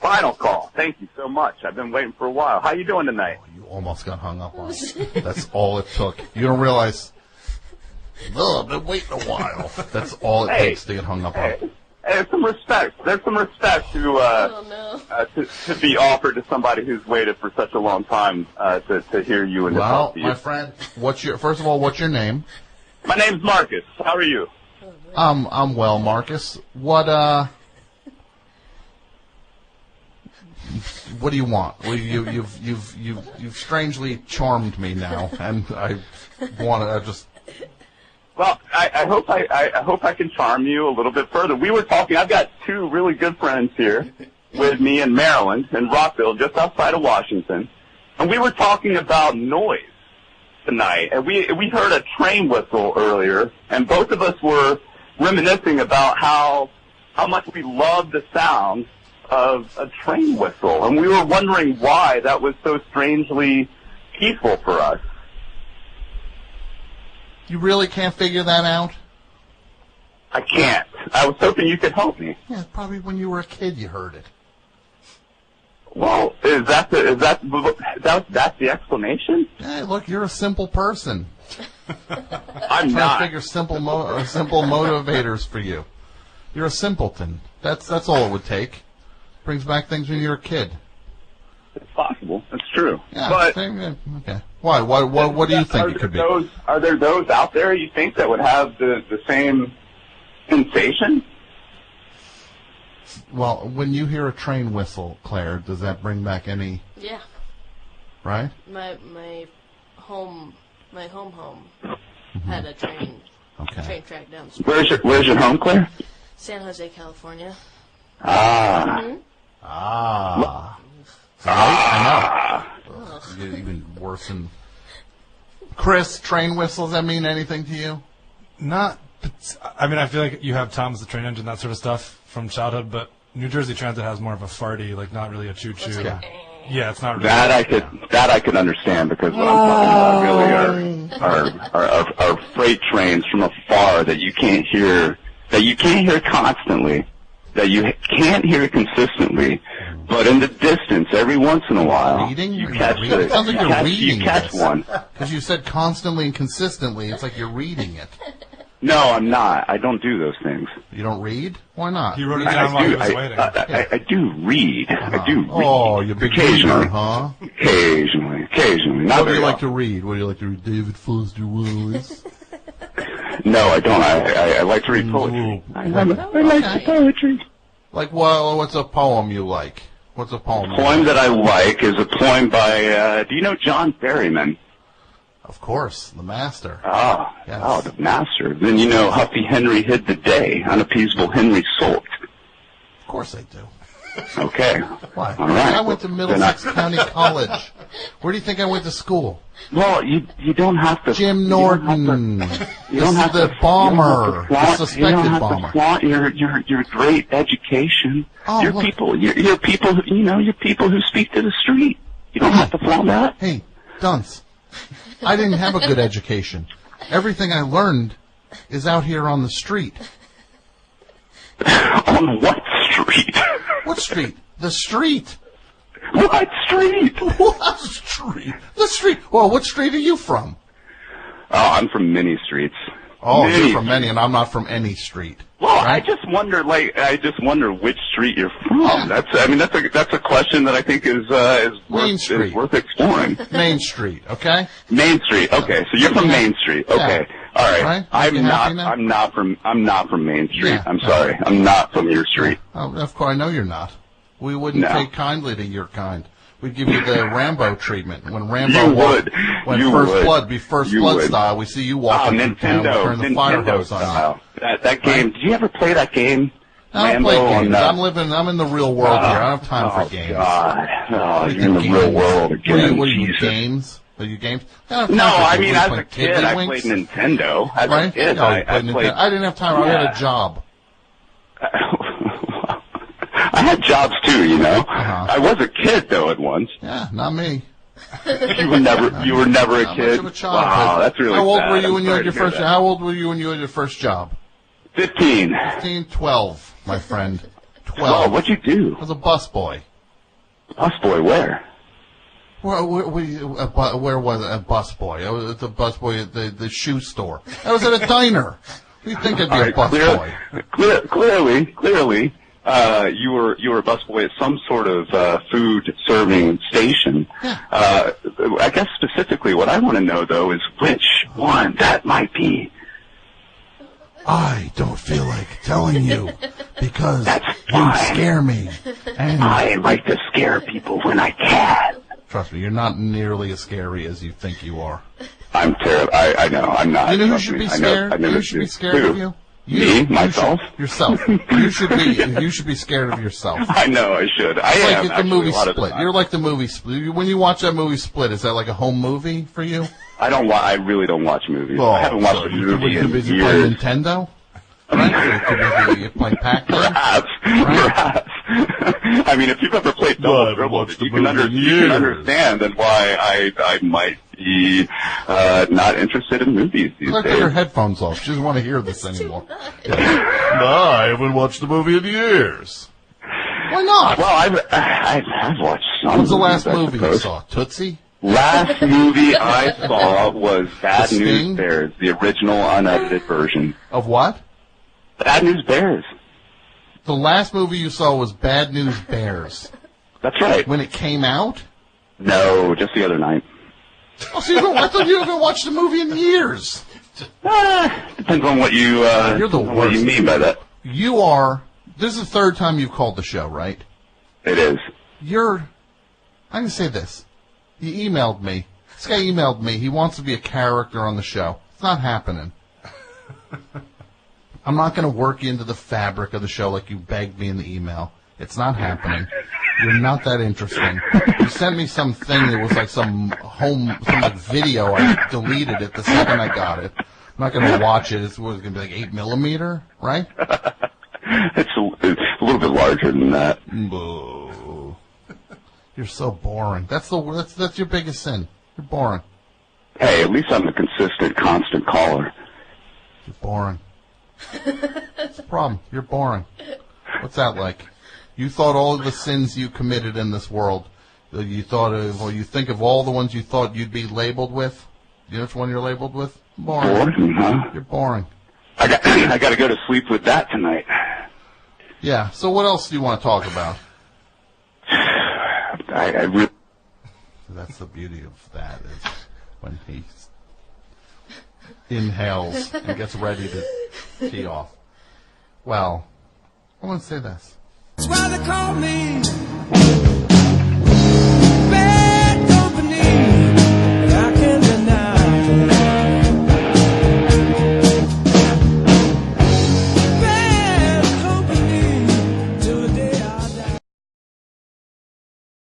final call. Thank you so much. I've been waiting for a while. How you doing tonight? You almost got hung up on. That's all it took. You don't realize, oh, I've been waiting a while. That's all it takes to get hung up on. Hey, there's some respect. There's some respect to be offered to somebody who's waited for such a long time to hear you and to talk to you. My friend, first of all, what's your name? My name's Marcus. How are you? I'm well, Marcus. What do you want? Well, you've strangely charmed me now, and I just. Well, I hope I can charm you a little bit further. We were talking. I've got two really good friends here with me in Maryland, in Rockville, just outside of Washington, and we were talking about noise tonight. And we heard a train whistle earlier, and both of us were reminiscing about how much we love the sound of a train whistle, and we were wondering why that was so strangely peaceful for us. You really can't figure that out? I can't. I was hoping you could help me. Yeah, probably when you were a kid you heard it. Well, that's the explanation? Hey, look, you're a simple person. I'm trying not. to figure simple motivators for you. You're a simpleton. That's all it would take. Brings back things when you're a kid. It's possible. It's true. Yeah. But okay. Why? What do you think it could be? Are there those out there you think that would have the same sensation? Well, when you hear a train whistle, Claire, does that bring back any? Yeah. Right. My home had a train track down the street. Where's your home, Claire? San Jose, California. I know. Even worse than Chris. Train whistles. That mean anything to you? Not. I mean, I feel like you have Tom's the Train Engine, that sort of stuff from childhood, but New Jersey Transit has more of a farty, like not really a choo-choo. Yeah, it's not really. That I could understand, because what I'm talking about really are freight trains from afar that you can't hear constantly, that you can't hear consistently, but in the distance, every once in a while, you catch it sounds like you're reading you catch one. Because you said constantly and consistently, it's like you're reading it. No, I'm not. I don't do those things. You don't read? Why not? He wrote it down while he was waiting. I do read. I do read. Oh, you're a big reader, huh? Occasionally. What do you like to read? What do you like to read? David Foster Wallace? No, I don't. I like to read poetry. I like poetry. Like, what's a poem you like? What's a poem? The poem that I like is a poem by, do you know John Berryman? Of course, the master. Oh, yes. Oh, the master. Then you know Huffy Henry hid the day, unappeasable Henry sulked. Of course I do. Okay. Why? All right. I went to Middlesex County College. Where do you think I went to school? Well, you don't have to. Jim Norton. You don't have the bomber, the suspected bomber. To flaunt your great education. Oh, you're people who speak to the street. You don't have to flaunt that. Hey, dunce. I didn't have a good education. Everything I learned is out here on the street. On what street? What street? The street. What street? What street? The street. Well, what street are you from? Oh, I'm from many streets. Oh, you're from many, and I'm not from any street. Well, right? I just wonder which street you're from. That's a question that I think is worth exploring. Main Street, okay? Main Street, okay. So you're from Main Street, okay? Yeah. All right. I'm not from Main Street. Yeah. I'm sorry. I'm not from your street. Oh, of course, I know you're not. We wouldn't take kindly to your kind. We'd give you the Rambo treatment. When Rambo First Blood style, we see you walking through town, we turn the fire hose on you. That game. Did you ever play that game? I don't play games. I'm in the real world here. I don't have time for games. God. Oh, you're in the real world again. What are you, games? Are you games? No, I mean, as a kid, I played Nintendo. As a kid, I didn't have time. I had a job. I had jobs too, you know. I was a kid though at once. Yeah, not me. You were never a kid. Much of a child. Wow, that's really sad. How old were you when you had your first? How old were you when you had your first job? 15. 12, my friend. 12. What'd you do? I was a busboy. Busboy where? Where was it? A busboy. I was at the busboy at the shoe store. I was at a diner. What do you think I'd be a busboy? Clearly, you were a busboy at some sort of food serving station. Yeah. I guess specifically, what I want to know though is which one that might be. I don't feel like telling you because you scare me. And I like to scare people when I can. Trust me, you're not nearly as scary as you think you are. I'm terrible. I know, I'm not. You know who should be scared? Who should be scared of you? Me? Myself? Yourself. You should be scared of yourself. I know, I should. I am. Like the movie Split. You're like the movie Split. When you watch that movie Split, is that like a home movie for you? I really don't watch movies. I haven't watched a movie in years. You playing Nintendo? Right? You playing Pac-Man? Perhaps. I mean, if you've ever played Double Dribble, you can understand then why I might be not interested in movies these days. Put your headphones off. She doesn't want to hear this anymore. No, I haven't watched a movie in years. Why not? Well, I've watched some. What's the last movie you saw? Tootsie? Last movie I saw was Bad News Bears, the original unedited version. Of what? Bad News Bears. The last movie you saw was Bad News Bears. That's right. When it came out? No, just the other night. Oh, so I thought you haven't watched a movie in years. Depends on what you you're the worst. What you mean by that. You are. This is the third time you've called the show, right? It is. I'm gonna say this. You emailed me. This guy emailed me. He wants to be a character on the show. It's not happening. I'm not going to work you into the fabric of the show like you begged me in the email. It's not happening. You're not that interesting. You sent me something that was like some video. I deleted it the second I got it. I'm not going to watch it. It's going to be like 8mm, right? It's a little bit larger than that. Boo. You're so boring. That's your biggest sin. You're boring. Hey, at least I'm a consistent, constant caller. You're boring. That's the problem. You're boring. What's that like? You thought all of the sins you committed in this world, you think of all the ones you thought you'd be labeled with. You know which one you're labeled with? Boring. Boring, huh? You're boring. I got to go to sleep with that tonight. Yeah. So what else do you want to talk about? I really. That's the beauty of that is when he inhales and gets ready to tee off. Well, I want to say this. That's why they call me